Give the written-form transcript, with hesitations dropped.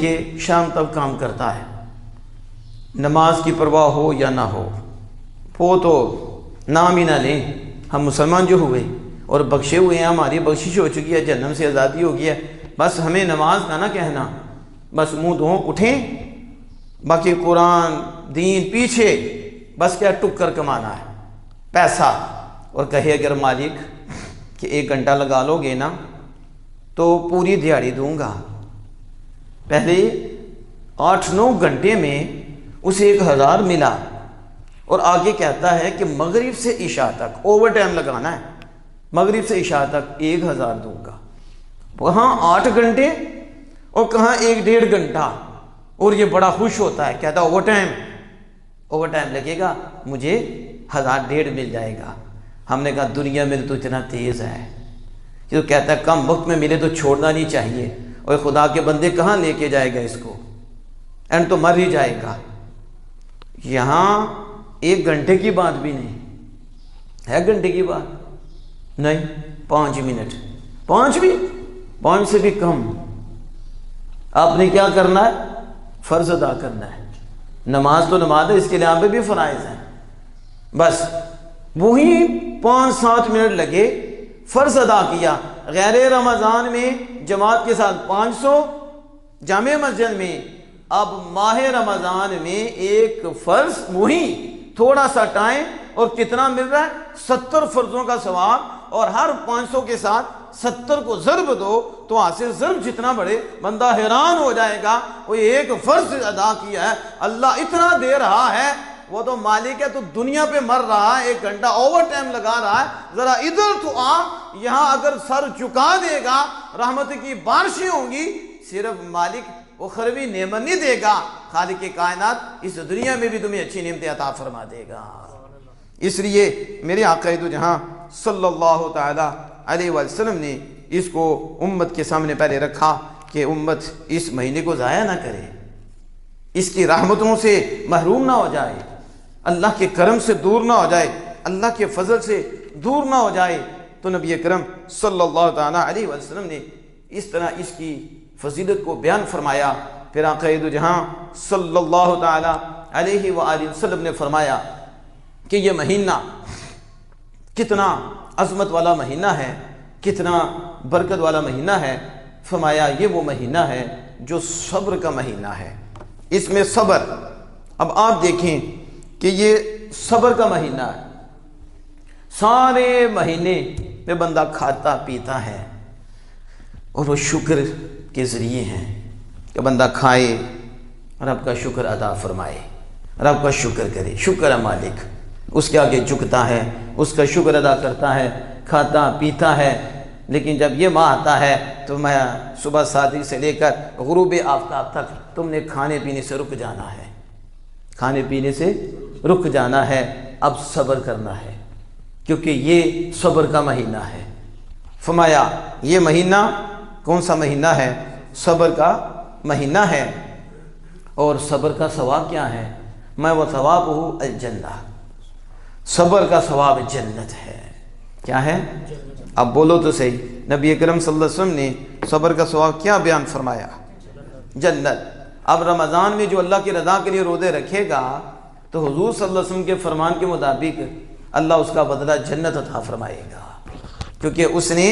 लेके शाम तक काम करता है, नमाज की परवाह हो या ना हो, वो तो नाम ही ना लें। हम मुसलमान जो हुए और बख्शे हुए हैं, हमारी बख्शिश हो चुकी है, जन्नत से आज़ादी हो गई है, बस हमें नमाज का ना कहना, बस मुँह धो उठें, बाकी कुरान दीन पीछे, बस क्या टुक कर कमाना है पैसा। और कहे अगर मालिक कि 1 घंटा लगा लोगे ना तो पूरी दिहाड़ी दूंगा। पहले 8-9 घंटे में उसे 1000 मिला और आगे कहता है कि मगरिब से इशा तक ओवर टाइम लगाना है, मगरिब से इशा तक 1000 दूंगा। वहाँ 8 घंटे और कहाँ 1-1.5 घंटा, और ये बड़ा खुश होता है, कहता ओवर टाइम लगेगा, मुझे 1000-1.5 मिल जाएगा। हमने कहा दुनिया में तो इतना तेज़ है, ये तो कहता है कम वक्त में मिले तो छोड़ना नहीं चाहिए। और खुदा के बंदे कहाँ लेके जाएगा इसको, एंड तो मर ही जाएगा। यहाँ 1 घंटे की बात भी नहीं है, घंटे की बात नहीं, 5 मिनट, 5 से भी कम। आपने क्या करना है, फ़र्ज अदा करना है। नमाज तो नमाज है, इसके लिए यहाँ पे भी फ़राइज़ हैं, बस वही 5-7 मिनट लगे, फ़र्ज अदा किया। गैर रमज़ान में जमात के साथ 500 जामे मस्जिद में, अब माह रमज़ान में एक फ़र्ज वही थोड़ा सा टाइम, और कितना मिल रहा है, 70 फ़र्ज़ों का सवाब। और हर 500 के साथ 70 को ज़र्ब दो तो हासिल ज़र्ब जितना बढ़े, बंदा हैरान हो जाएगा। वो एक फ़र्ज अदा किया है, अल्लाह इतना दे रहा है, वो तो मालिक है, तो दुनिया पे मर रहा है, 1 घंटा ओवर टाइम लगा रहा है, ज़रा इधर तो आ, यहाँ अगर सर झुका देगा रहमत की बारिशें होंगी। सिर्फ मालिक वो खरबी नेमत नहीं देगा, खालिक कायनात इस दुनिया में भी तुम्हें अच्छी नेमतें अता फरमा देगा। इसलिए मेरे आका दो जहाँ सल्लल्लाहु ताला अलैहि वसल्लम ने इसको उम्मत के सामने पहले रखा कि उम्मत इस महीने को ज़ाया ना करे, इसकी रहमतों से महरूम ना हो जाए, अल्लाह के करम से दूर ना हो जाए, अल्लाह के फजल से दूर ना हो जाए। तो नबी करम सल्लल्लाहु ताला अलैहि वसल्लम ने इस तरह इसकी फजीलत को बयान फरमाया। फिर आका दो जहाँ सल्लल्लाहु ताला अलैहि वसल्लम ने फरमाया कि ये महीना कितना अज़मत वाला महीना है, कितना बरकत वाला महीना है। फरमाया ये वो महीना है जो सब्र का महीना है, इसमें सब्र। अब आप देखें कि ये सब्र का महीना है, सारे महीने में बंदा खाता पीता है और वो शुक्र के ज़रिए हैं कि बंदा खाए, रब का शुक्र अदा फरमाए, रब का शुक्र करे, शुक्र है मालिक, उसके आगे झुकता है, उसका शुक्र अदा करता है, खाता पीता है। लेकिन जब ये माह आता है तो मैं सुबह सादी से लेकर गुरूब आफ्ताब तक तुमने खाने पीने से रुक जाना है, खाने पीने से रुक जाना है, अब सब्र करना है, क्योंकि ये सब्र का महीना है। फरमाया ये महीना कौन सा महीना है, सब्र का महीना है। और सब्र का सवाब क्या है, मैं वो सवाब हूँ अल जन्नह, सब्र का सवाब जन्नत है। क्या है, अब बोलो तो सही, नबी अकरम सल्लल्लाहु अलैहि वसल्लम ने सब्र का सवाब क्या बयान फरमाया, जन्नत। अब रमज़ान में जो अल्लाह की रज़ा के लिए रोज़े रखेगा तो हुज़ूर सल्लल्लाहु अलैहि वसल्लम के फरमान के मुताबिक अल्लाह उसका बदला जन्नत अता फरमाएगा, क्योंकि उसने